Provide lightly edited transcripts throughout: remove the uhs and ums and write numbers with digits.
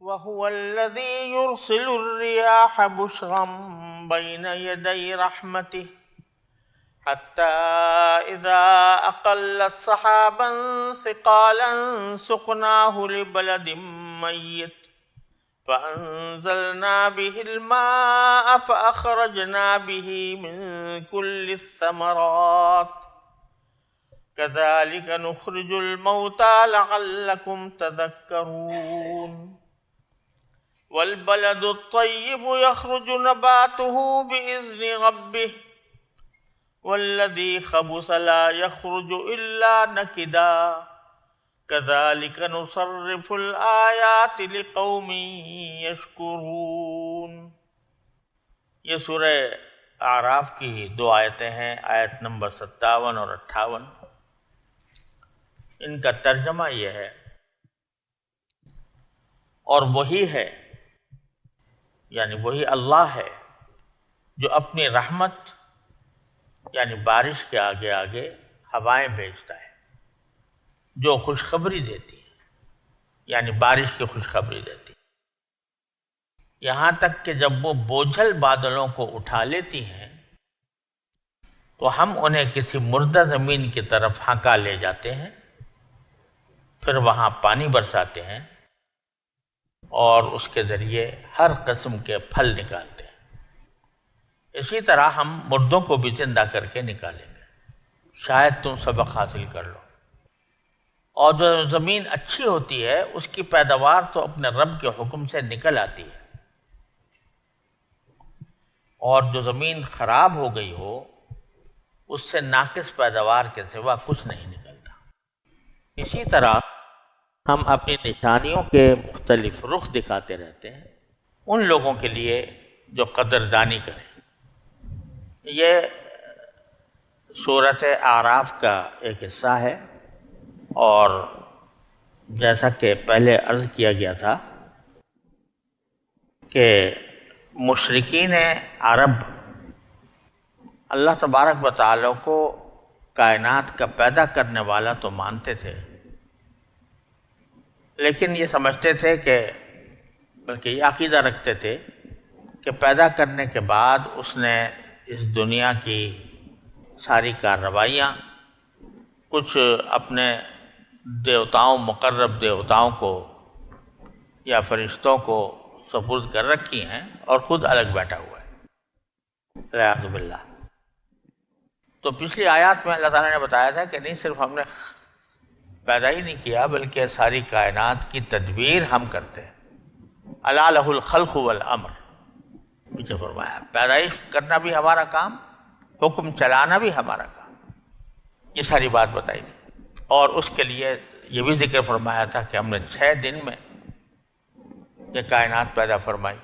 وهو الذي يرسل الرياح بشرا بين يدي رحمته حتى إذا أقلت سحابا ثقالا سقناه لبلد ميت فأنزلنا به الماء فأخرجنا به من كل الثمرات كذلك نخرج الموتى لعلكم تذكرون والبلد الطيب يخرج نباته بإذن ربه والذي خبث لا يخرج إلا نكدا كذلك نصرف الآيات لقوم يشكرون۔ یہ سورہ اعراف کی 2 آیتیں ہیں، آیت نمبر 57 اور 58۔ ان کا ترجمہ یہ ہے، اور وہی ہے، یعنی وہی اللہ ہے جو اپنی رحمت یعنی بارش کے آگے آگے ہوائیں بھیجتا ہے جو خوشخبری دیتی ہے، یعنی بارش کی خوشخبری دیتی ہے، یہاں تک کہ جب وہ بوجھل بادلوں کو اٹھا لیتی ہیں تو ہم انہیں کسی مردہ زمین کی طرف ہنکا لے جاتے ہیں، پھر وہاں پانی برساتے ہیں اور اس کے ذریعے ہر قسم کے پھل نکالتے ہیں۔ اسی طرح ہم مردوں کو بھی زندہ کر کے نکالیں گے، شاید تم سبق حاصل کر لو۔ اور جو زمین اچھی ہوتی ہے اس کی پیداوار تو اپنے رب کے حکم سے نکل آتی ہے، اور جو زمین خراب ہو گئی ہو اس سے ناقص پیداوار کے سوا کچھ نہیں نکلتا۔ اسی طرح ہم اپنی نشانیوں کے مختلف رخ دکھاتے رہتے ہیں ان لوگوں کے لیے جو قدردانی کریں۔ یہ سورۃ اعراف کا ایک حصہ ہے، اور جیسا کہ پہلے عرض کیا گیا تھا کہ مشرکین عرب اللہ تبارک و تعالیٰ کو کائنات کا پیدا کرنے والا تو مانتے تھے، لیکن یہ سمجھتے تھے کہ بلکہ یہ عقیدہ رکھتے تھے کہ پیدا کرنے کے بعد اس نے اس دنیا کی ساری کارروائیاں کچھ اپنے دیوتاؤں، مقرب دیوتاؤں کو یا فرشتوں کو سپرد کر رکھی ہیں اور خود الگ بیٹھا ہوا ہے، والعیاذ باللہ۔ تو پچھلی آیات میں اللہ تعالیٰ نے بتایا تھا کہ نہیں صرف ہم نے پیدا ہی نہیں کیا بلکہ ساری کائنات کی تدبیر ہم کرتے ہیں۔ الا لہ الخلق والامر، پیچھے فرمایا پیدائش کرنا بھی ہمارا کام، حکم چلانا بھی ہمارا کام، یہ ساری بات بتائی تھی۔ اور اس کے لیے یہ بھی ذکر فرمایا تھا کہ ہم نے 6 دن میں یہ کائنات پیدا فرمائی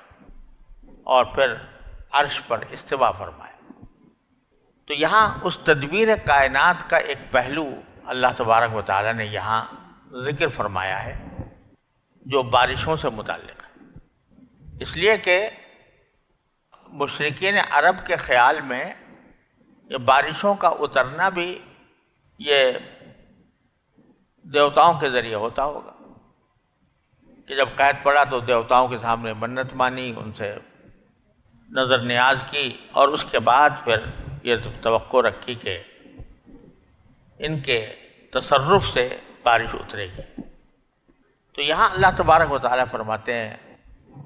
اور پھر عرش پر استوا فرمایا۔ تو یہاں اس تدبیر کائنات کا ایک پہلو اللہ تبارک و تعالیٰ نے یہاں ذکر فرمایا ہے جو بارشوں سے متعلق ہے، اس لیے کہ مشرکین عرب کے خیال میں یہ بارشوں کا اترنا بھی یہ دیوتاؤں کے ذریعے ہوتا ہوگا، کہ جب قحط پڑا تو دیوتاؤں کے سامنے منت مانی، ان سے نظر نیاز کی، اور اس کے بعد پھر یہ توقع رکھی کہ ان کے تصرف سے بارش اترے گی۔ تو یہاں اللہ تبارک و تعالیٰ فرماتے ہیں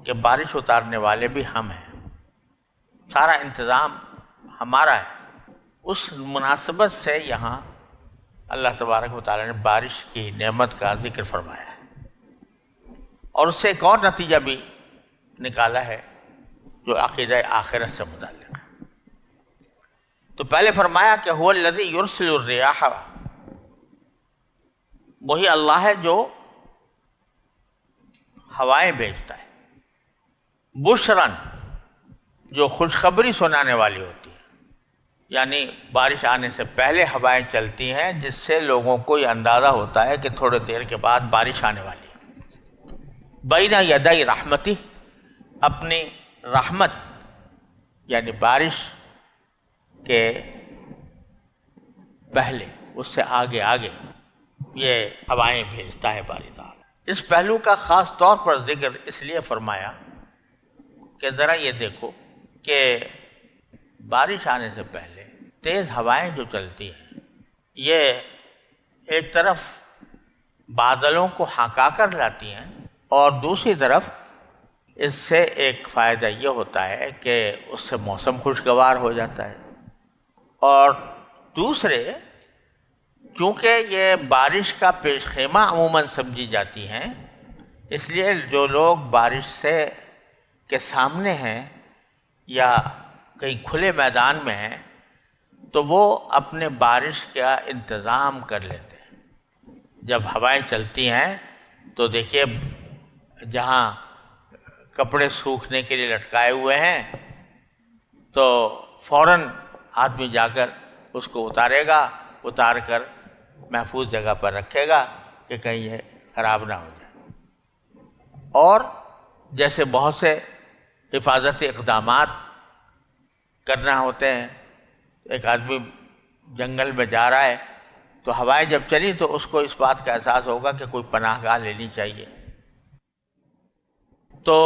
کہ بارش اتارنے والے بھی ہم ہیں، سارا انتظام ہمارا ہے۔ اس مناسبت سے یہاں اللہ تبارک و تعالیٰ نے بارش کی نعمت کا ذکر فرمایا ہے، اور اس سے ایک اور نتیجہ بھی نکالا ہے جو عقیدہ آخرت سے متعلق ہے۔ تو پہلے فرمایا کہ هو الذی یرسل الریاح، وہی اللہ ہے جو ہوائیں بھیجتا ہے، بشرن، جو خوشخبری سنانے والی ہوتی ہے، یعنی بارش آنے سے پہلے ہوائیں چلتی ہیں جس سے لوگوں کو یہ اندازہ ہوتا ہے کہ تھوڑے دیر کے بعد بارش آنے والی ہے۔ بین یدی رحمتی، اپنی رحمت یعنی بارش کے پہلے، اس سے آگے آگے یہ ہوائیں بھیجتا ہے باری تعالیٰ۔ اس پہلو کا خاص طور پر ذکر اس لیے فرمایا کہ ذرا یہ دیکھو کہ بارش آنے سے پہلے تیز ہوائیں جو چلتی ہیں یہ ایک طرف بادلوں کو ہاکا کر لاتی ہیں، اور دوسری طرف اس سے ایک فائدہ یہ ہوتا ہے کہ اس سے موسم خوشگوار ہو جاتا ہے، اور دوسرے چونکہ یہ بارش کا پیش خیمہ عموماً سمجھی جاتی ہیں، اس لیے جو لوگ بارش سے کے سامنے ہیں یا کہیں کھلے میدان میں ہیں تو وہ اپنے بارش کا انتظام کر لیتے ہیں۔ جب ہوائیں چلتی ہیں تو دیکھیے جہاں کپڑے سوکھنے کے لیے لٹکائے ہوئے ہیں تو فوراً آدمی جا کر اس کو اتارے گا، اتار کر محفوظ جگہ پر رکھے گا کہ کہیں یہ خراب نہ ہو جائے۔ اور جیسے بہت سے حفاظتی اقدامات کرنا ہوتے ہیں، ایک آدمی جنگل میں جا رہا ہے تو ہوائیں جب چلی تو اس کو اس بات کا احساس ہوگا کہ کوئی پناہ گاہ لینی چاہیے، تو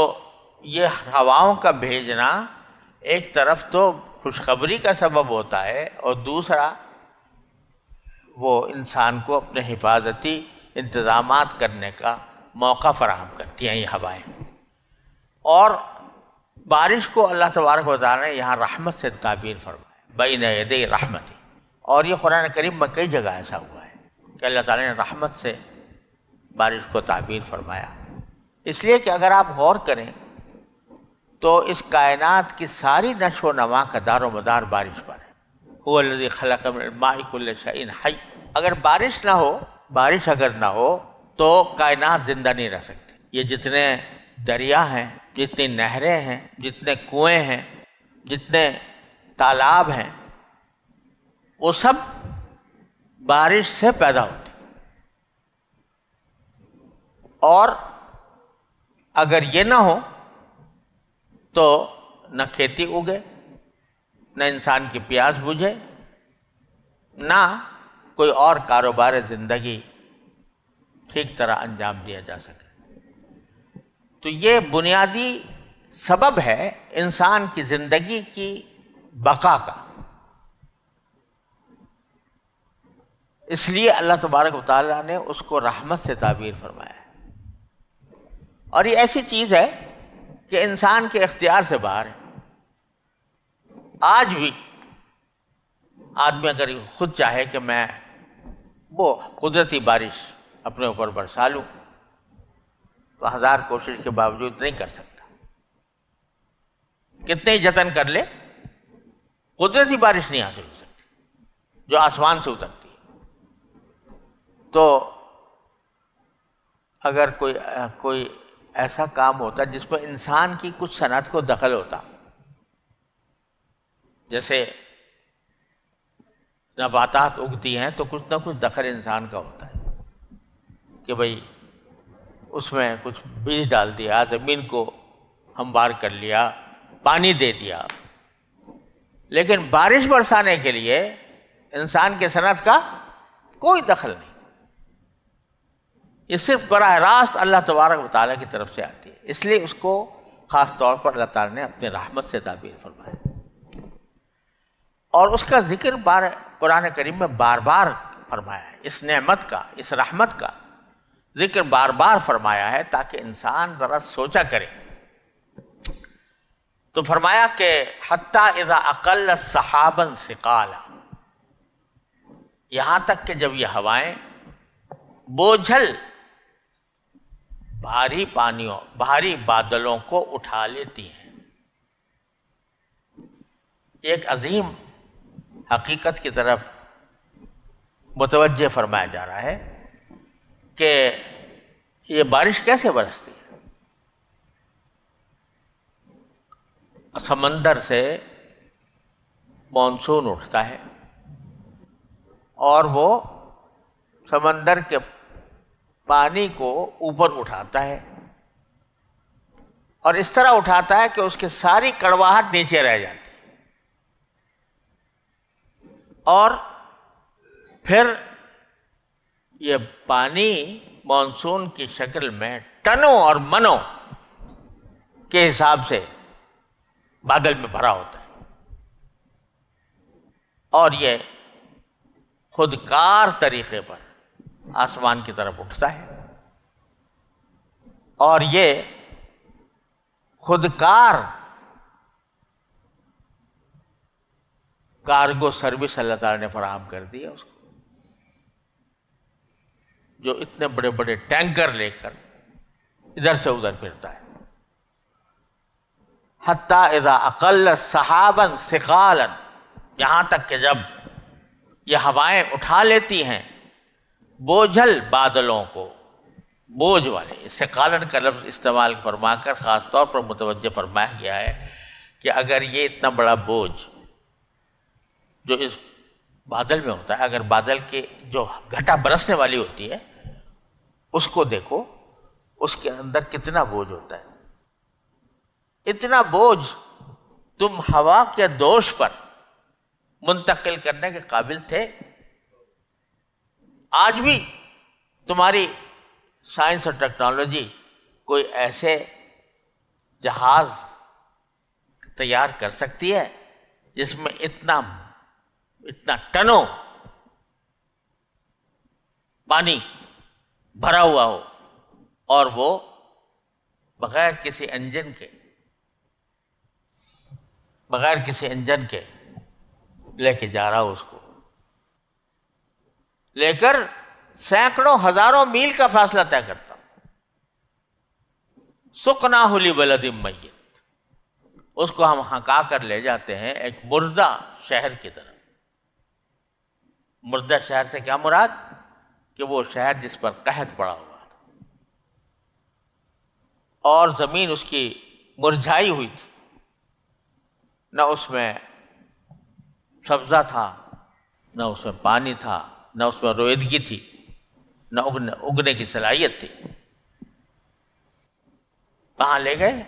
یہ ہواؤں کا بھیجنا ایک طرف تو خوشخبری کا سبب ہوتا ہے اور دوسرا وہ انسان کو اپنے حفاظتی انتظامات کرنے کا موقع فراہم کرتی ہیں یہ ہوائیں۔ اور بارش کو اللہ تبارک و تعالیٰ نے یہاں رحمت سے تعبیر فرمایا، بین یدی رحمتی، اور یہ قرآن کریم میں کئی جگہ ایسا ہوا ہے کہ اللہ تعالیٰ نے رحمت سے بارش کو تعبیر فرمایا، اس لیے کہ اگر آپ غور کریں تو اس کائنات کی ساری نشو و نما کا دار و مدار بارش پر ہے۔ هو الذی خلق من الماء کل شیء حی، اگر بارش نہ ہو، بارش اگر نہ ہو تو کائنات زندہ نہیں رہ سکتی۔ یہ جتنے دریا ہیں، جتنی نہریں ہیں، جتنے کنویں ہیں، جتنے تالاب ہیں، وہ سب بارش سے پیدا ہوتے ہیں، اور اگر یہ نہ ہو تو نہ کھیتی اگے، نہ انسان کی پیاس بجھے، نہ کوئی اور کاروبار زندگی ٹھیک طرح انجام دیا جا سکے۔ تو یہ بنیادی سبب ہے انسان کی زندگی کی بقا کا، اس لیے اللہ تبارک و تعالیٰ نے اس کو رحمت سے تعبیر فرمایا ہے۔ اور یہ ایسی چیز ہے کہ انسان کے اختیار سے باہر ہے۔ آج بھی آدمی اگر خود چاہے کہ میں وہ قدرتی بارش اپنے اوپر برسا لوں تو ہزار کوشش کے باوجود نہیں کر سکتا، کتنے ہی جتن کر لے قدرتی بارش نہیں حاصل ہو سکتی جو آسمان سے اترتی ہے۔ تو اگر کوئی ایسا کام ہوتا جس میں انسان کی کچھ صنعت کو دخل ہوتا، جیسے نباتات اگتی ہیں تو کچھ نہ کچھ دخل انسان کا ہوتا ہے کہ بھئی اس میں کچھ بیج ڈال دیا، زمین کو ہموار کر لیا، پانی دے دیا، لیکن بارش برسانے کے لیے انسان کے صنعت کا کوئی دخل نہیں، یہ صرف براہ راست اللہ تبارک و تعالیٰ کی طرف سے آتی ہے، اس لیے اس کو خاص طور پر اللہ تعالیٰ نے اپنی رحمت سے تعبیر فرمایا، اور اس کا ذکر قرآن کریم میں بار بار فرمایا ہے، اس نعمت کا، اس رحمت کا ذکر بار بار فرمایا ہے تاکہ انسان ذرا سوچا کرے۔ تو فرمایا کہ حتیٰ اذا اقلت سحابا ثقالا، یہاں تک کہ جب یہ ہوائیں بوجھل بھاری بادلوں کو اٹھا لیتی ہیں۔ ایک عظیم حقیقت کی طرف متوجہ فرمایا جا رہا ہے کہ یہ بارش کیسے برستی ہے۔ سمندر سے مانسون اٹھتا ہے اور وہ سمندر کے پانی کو اوپر اٹھاتا ہے، اور اس طرح اٹھاتا ہے کہ اس کی ساری کڑواہٹ نیچے رہ جاتی ہے، اور پھر یہ پانی مانسون کی شکل میں ٹنوں اور منوں کے حساب سے بادل میں بھرا ہوتا ہے، اور یہ خودکار طریقے پر آسمان کی طرف اٹھتا ہے، اور یہ خودکار کارگو سروس اللہ تعالیٰ نے فراہم کر دی ہے اس کو، جو اتنے بڑے بڑے ٹینکر لے کر ادھر سے ادھر پھرتا ہے، حتیٰ اذا اقل سحابا ثقالا، یہاں تک کہ جب یہ ہوائیں اٹھا لیتی ہیں بوجھل بادلوں کو، بوجھ والے، ثقالن کا لفظ استعمال فرما کر خاص طور پر متوجہ فرمایا گیا ہے کہ اگر یہ اتنا بڑا بوجھ جو اس بادل میں ہوتا ہے، اگر بادل کی جو گھٹا برسنے والی ہوتی ہے اس کو دیکھو، اس کے اندر کتنا بوجھ ہوتا ہے، اتنا بوجھ تم ہوا کے دوش پر منتقل کرنے کے قابل تھے؟ آج بھی تمہاری سائنس اور ٹیکنالوجی کوئی ایسے جہاز تیار کر سکتی ہے جس میں اتنا ٹنوں پانی بھرا ہوا ہو اور وہ بغیر کسی انجن کے لے کے جا رہا ہو، اس کو لے کر سینکڑوں ہزاروں میل کا فاصلہ طے کرتا ہوں، سقناہ لبلد میت، اس کو ہم ہنکا کر لے جاتے ہیں ایک مردہ شہر کی طرف۔ مردہ شہر سے کیا مراد؟ کہ وہ شہر جس پر قحط پڑا ہوا تھا اور زمین اس کی مرجھائی ہوئی تھی، نہ اس میں سبزہ تھا، نہ اس میں پانی تھا، نہ اس میں رویدگی تھی، نہ اگنے کی صلاحیت تھی۔ کہاں لے گئے؟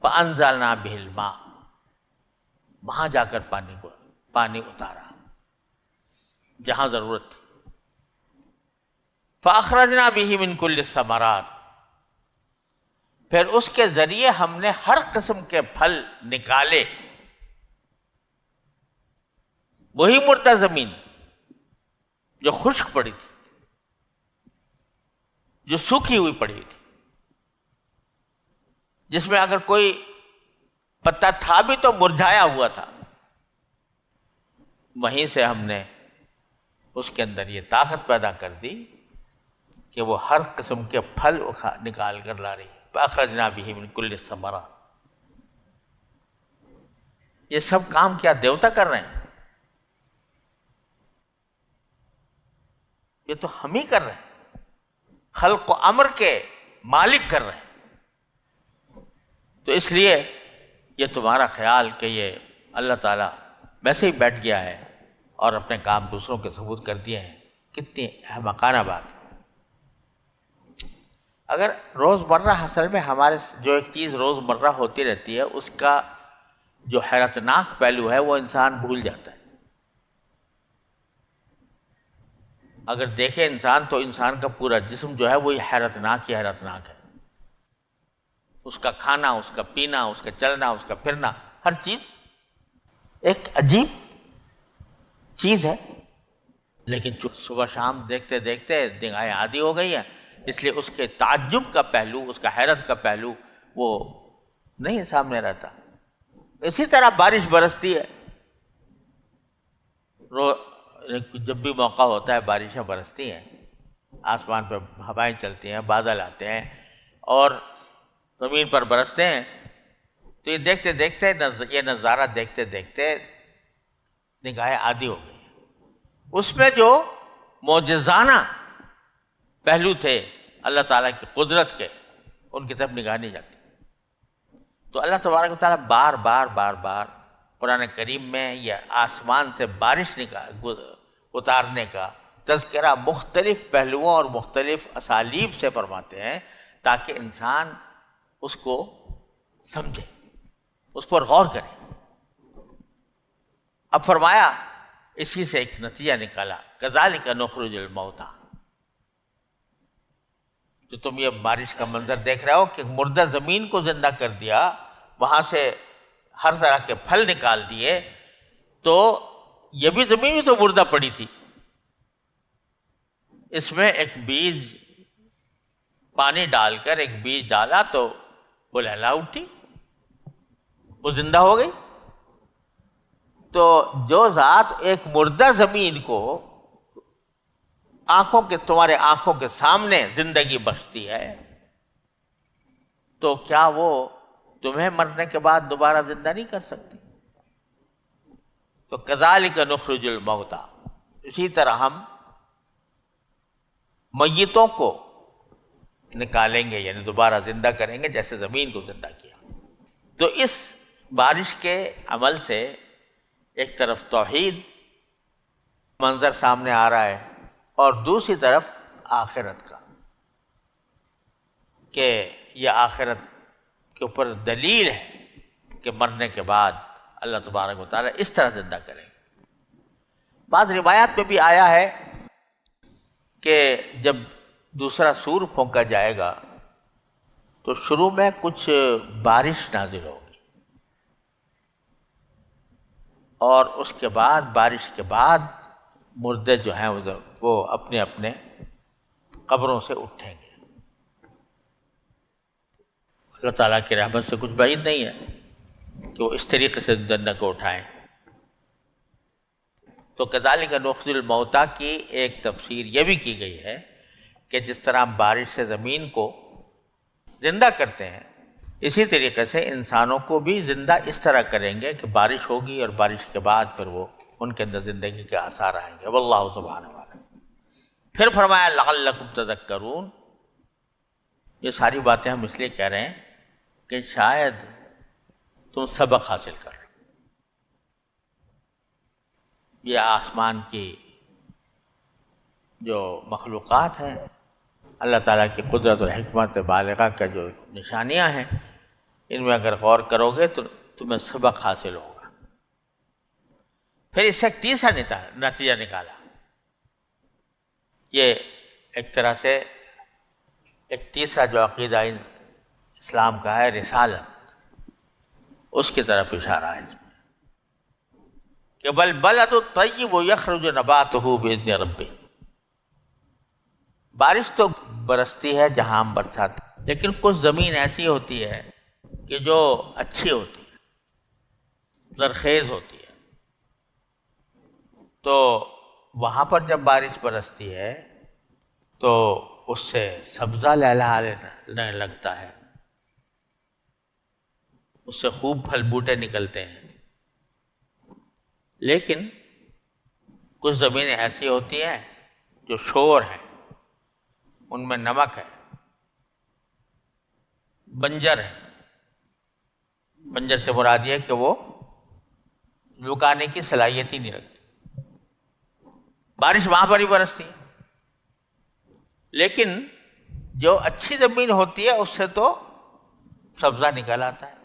فَأَنزَلْنَا بِهِ الْمَاءَ، وہاں جا کر پانی اتارا جہاں ضرورت تھی۔ فَأَخْرَجْنَا بِهِ مِن كُلِّ الثَّمَرَاتِ، پھر اس کے ذریعے ہم نے ہر قسم کے پھل نکالے۔ وہی مردہ زمین جو خشک پڑی تھی، جو سوکھی ہوئی پڑی تھی، جس میں اگر کوئی پتا تھا بھی تو مرجھایا ہوا تھا، وہیں سے ہم نے اس کے اندر یہ طاقت پیدا کر دی کہ وہ ہر قسم کے پھل نکال کر لا رہی ہے۔ فَأَخْرَجْنَا بِهِ مِن كُلِّ الثَّمَرَاتِ، یہ سب کام کیا دیوتا کر رہے ہیں؟ یہ تو ہم ہی کر رہے ہیں، خلق و امر کے مالک کر رہے ہیں۔ تو اس لیے یہ تمہارا خیال کہ یہ اللہ تعالیٰ ویسے ہی بیٹھ گیا ہے اور اپنے کام دوسروں کے ثبوت کر دیے ہیں، کتنی احمقانہ بات ہے۔ اگر روزمرہ اصل میں ہمارے جو ایک چیز روزمرہ ہوتی رہتی ہے اس کا جو حیرتناک پہلو ہے وہ انسان بھول جاتا ہے۔ اگر دیکھے انسان تو انسان کا پورا جسم جو ہے وہ حیرتناک ہی حیرتناک ہے، اس کا کھانا، اس کا پینا، اس کا چلنا، اس کا پھرنا، ہر چیز ایک عجیب چیز ہے۔ لیکن صبح شام دیکھتے دیکھتے نگاہیں عادی ہو گئی ہیں، اس لیے اس کے تعجب کا پہلو، اس کا حیرت کا پہلو وہ نہیں سامنے رہتا۔ اسی طرح بارش برستی ہے، جب بھی موقع ہوتا ہے بارشیں برستی ہیں، آسمان پہ ہوائیں چلتی ہیں، بادل آتے ہیں اور زمین پر برستے ہیں، تو یہ دیکھتے دیکھتے یہ نظارہ دیکھتے دیکھتے نگاہیں عادی ہو گئی ہیں۔ اس میں جو معجزانہ پہلو تھے اللہ تعالیٰ کی قدرت کے، ان کی طرف نگاہ نہیں جاتی۔ تو اللہ تبارک و تعالیٰ بار بار قرآن کریم میں یہ آسمان سے بارش اتارنے کا تذکرہ مختلف پہلوؤں اور مختلف اسالیب سے فرماتے ہیں تاکہ انسان اس کو سمجھے، اس پر غور کرے۔ اب فرمایا اسی سے ایک نتیجہ نکالا، کذالک نخرج الموتیٰ، جو تم یہ بارش کا منظر دیکھ رہے ہو کہ مردہ زمین کو زندہ کر دیا، وہاں سے ہر طرح کے پھل نکال دیے، تو یہ بھی زمین بھی تو مردہ پڑی تھی، اس میں ایک بیج پانی ڈال کر ایک بیج ڈالا تو وہ لہلا اٹھی، وہ زندہ ہو گئی۔ تو جو ذات ایک مردہ زمین کو تمہارے آنکھوں کے سامنے زندگی بخشتی ہے، تو کیا وہ تمہیں مرنے کے بعد دوبارہ زندہ نہیں کر سکتی؟ تو کذالک نخرج الموتیٰ، اسی طرح ہم میتوں کو نکالیں گے، یعنی دوبارہ زندہ کریں گے جیسے زمین کو زندہ کیا۔ تو اس بارش کے عمل سے ایک طرف توحید منظر سامنے آ رہا ہے اور دوسری طرف آخرت کا، کہ یہ آخرت کے اوپر دلیل ہے کہ مرنے کے بعد اللہ تبارک و تعالیٰ اس طرح زندہ کریں۔ بعض روایات میں بھی آیا ہے کہ جب دوسرا سور پھونکا جائے گا تو شروع میں کچھ بارش نازل ہوگی، اور اس کے بعد بارش کے بعد مردے جو ہیں وہ اپنے اپنے قبروں سے اٹھیں گے۔ اللہ تعالیٰ کی رحمت سے کچھ بعید نہیں ہے کہ وہ اس طریقے سے زندہ کو اٹھائیں۔ تو کذالک نخرج الموتیٰ کی ایک تفسیر یہ بھی کی گئی ہے کہ جس طرح ہم بارش سے زمین کو زندہ کرتے ہیں، اسی طریقے سے انسانوں کو بھی زندہ اس طرح کریں گے کہ بارش ہوگی اور بارش کے بعد پھر وہ ان کے اندر زندگی کے آثار آئیں گے۔ واللہ سبحانہ وتعالی۔ پھر فرمایا لعلکم تذکرون، یہ ساری باتیں ہم اس لیے کہہ رہے ہیں کہ شاید تم سبق حاصل کر لو۔ یہ آسمان کی جو مخلوقات ہیں، اللہ تعالیٰ کی قدرت اور حکمت بالغہ کا جو نشانیاں ہیں، ان میں اگر غور کرو گے تو تمہیں سبق حاصل ہوگا۔ پھر اس سے ایک تیسرا نتیجہ نکالا، یہ ایک طرح سے ایک تیسرا جو عقیدہ اسلام کا ہے، رسالت، اس کی طرف اشارہ ہے اس میں کہ والبلد الطیب یخرج نباتہ باذن ربہ۔ بارش تو برستی ہے جہاں ہم برساتے ہیں، لیکن کچھ زمین ایسی ہوتی ہے کہ جو اچھی ہوتی ہے، زرخیز ہوتی ہے، تو وہاں پر جب بارش برستی ہے تو اس سے سبزہ لہلہانے لگتا ہے، اس سے خوب پھل بوٹے نکلتے ہیں۔ لیکن کچھ زمینیں ایسی ہوتی ہیں جو شور ہیں، ان میں نمک ہے، بنجر ہے۔ بنجر سے مراد یہ ہے کہ وہ لکانے کی صلاحیت ہی نہیں رکھتی، بارش وہاں پر ہی برستی ہے۔ لیکن جو اچھی زمین ہوتی ہے اس سے تو سبزہ نکل آتا ہے،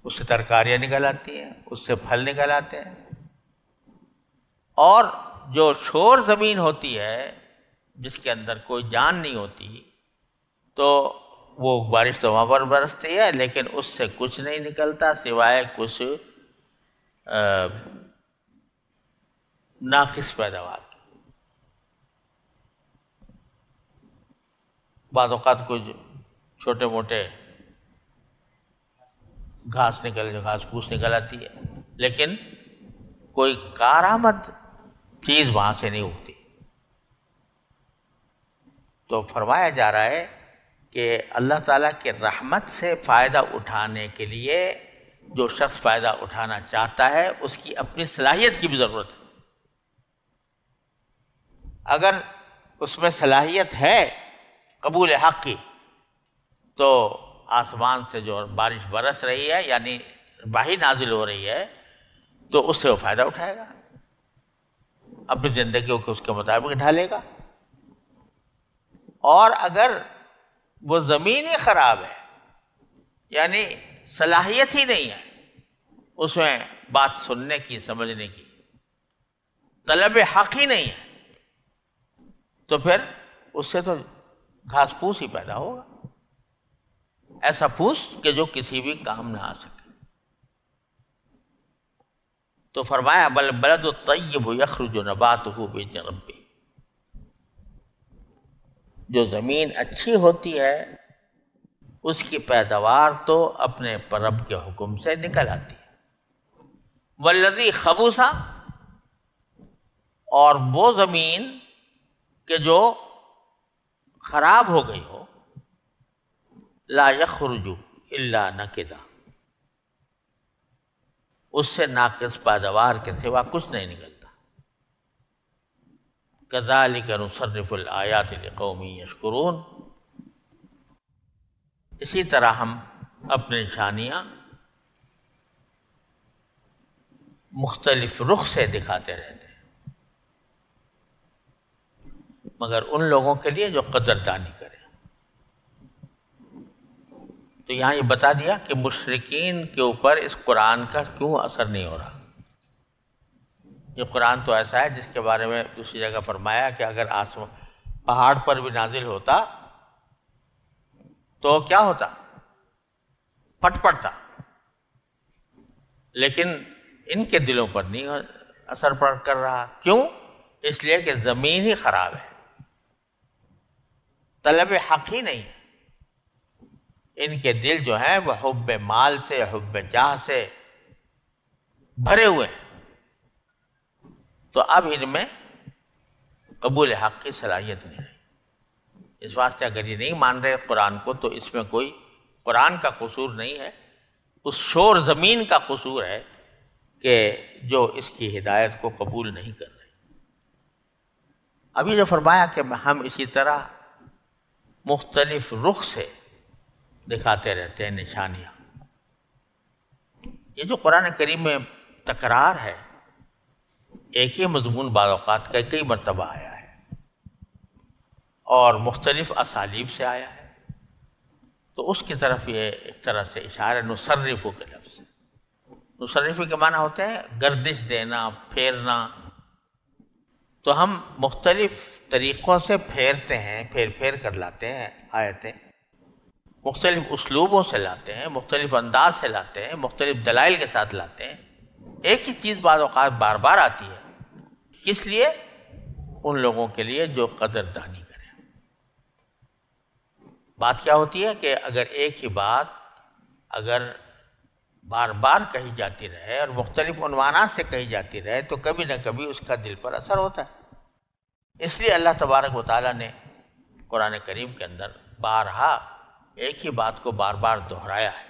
اس سے ترکاریاں نکل آتی ہیں، اس سے پھل نکل آتے ہیں۔ اور جو شور زمین ہوتی ہے جس کے اندر کوئی جان نہیں ہوتی، تو وہ بارش تو وہاں پر برستی ہے لیکن اس سے کچھ نہیں نکلتا سوائے کچھ ناقص پیداوار کی۔ بعض اوقات کچھ چھوٹے موٹے گھاس پھوس نکل آتی ہے، لیکن کوئی کارآمد چیز وہاں سے نہیں اگتی۔ تو فرمایا جا رہا ہے کہ اللہ تعالیٰ کی رحمت سے فائدہ اٹھانے کے لیے جو شخص فائدہ اٹھانا چاہتا ہے اس کی اپنی صلاحیت کی بھی ضرورت ہے۔ اگر اس میں صلاحیت ہے قبول حق کی، تو آسمان سے جو بارش برس رہی ہے یعنی وحی نازل ہو رہی ہے، تو اس سے وہ فائدہ اٹھائے گا، اپنی زندگی کو اس کے مطابق ڈھالے گا۔ اور اگر وہ زمین ہی خراب ہے، یعنی صلاحیت ہی نہیں ہے اس میں بات سننے کی، سمجھنے کی، طلب حق ہی نہیں ہے، تو پھر اس سے تو گھاس پھوس ہی پیدا ہوگا، ایسا پھوس کہ جو کسی بھی کام نہ آ سکے۔ تو فرمایا بل بلد الطیب یخرج نباتہ باذن ربہ، جو زمین اچھی ہوتی ہے اس کی پیداوار تو اپنے رب کے حکم سے نکل آتی ہے۔ والذی خبث، اور وہ زمین کہ جو خراب ہو گئی ہو، لا یخرج الا نکدا، اس سے ناقص پیداوار کے سوا کچھ نہیں نکلتا۔ کذالک نصرف الآیات لقوم یشکرون، اسی طرح ہم اپنی نشانیاں مختلف رخ سے دکھاتے رہتے ہیں، مگر ان لوگوں کے لیے جو قدردانی کرے۔ تو یہاں یہ بتا دیا کہ مشرکین کے اوپر اس قرآن کا کیوں اثر نہیں ہو رہا۔ یہ قرآن تو ایسا ہے جس کے بارے میں دوسری جگہ فرمایا کہ اگر پہاڑ پر بھی نازل ہوتا تو کیا ہوتا؟ پھٹ پڑتا، لیکن ان کے دلوں پر نہیں اثر کر رہا۔ کیوں؟ اس لیے کہ زمین ہی خراب ہے، طلب حق ہی نہیں ہے۔ ان کے دل جو ہیں وہ حب مال سے، حب جاہ سے بھرے ہوئے ہیں، تو اب ان میں قبول حق کی صلاحیت نہیں رہی۔ اس واسطے اگر یہ نہیں مان رہے قرآن کو تو اس میں کوئی قرآن کا قصور نہیں ہے، اس شور زمین کا قصور ہے کہ جو اس کی ہدایت کو قبول نہیں کر رہے۔ ابھی جو فرمایا کہ ہم اسی طرح مختلف رخ سے دکھاتے رہتے ہیں نشانیاں، یہ جو قرآن کریم میں تکرار ہے، ایک ہی مضمون بعض اوقات کا کئی مرتبہ آیا ہے اور مختلف اسالیب سے آیا ہے، تو اس کی طرف یہ ایک طرح سے اشارہ نصرف کے لفظ سے۔ نصرف کے معنی ہوتے ہیں گردش دینا، پھیرنا۔ تو ہم مختلف طریقوں سے پھیرتے ہیں، پھیر کر لاتے ہیں آیتیں، مختلف اسلوبوں سے لاتے ہیں، مختلف انداز سے لاتے ہیں، مختلف دلائل کے ساتھ لاتے ہیں۔ ایک ہی چیز بعض اوقات بار بار آتی ہے، کس لیے؟ ان لوگوں کے لیے جو قدردانی کریں۔ بات کیا ہوتی ہے کہ اگر ایک ہی بات اگر بار بار کہی جاتی رہے اور مختلف عنوانات سے کہی جاتی رہے تو کبھی نہ کبھی اس کا دل پر اثر ہوتا ہے۔ اس لیے اللہ تبارک و تعالیٰ نے قرآن کریم کے اندر بارہا ایک ہی بات کو بار بار دہرایا ہے۔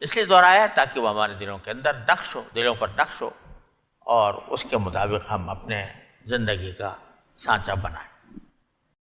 اس لیے دہرایا ہے تاکہ وہ ہمارے دلوں کے اندر نقش ہو، دلوں پر نقش ہو، اور اس کے مطابق ہم اپنے زندگی کا سانچہ بنائیں۔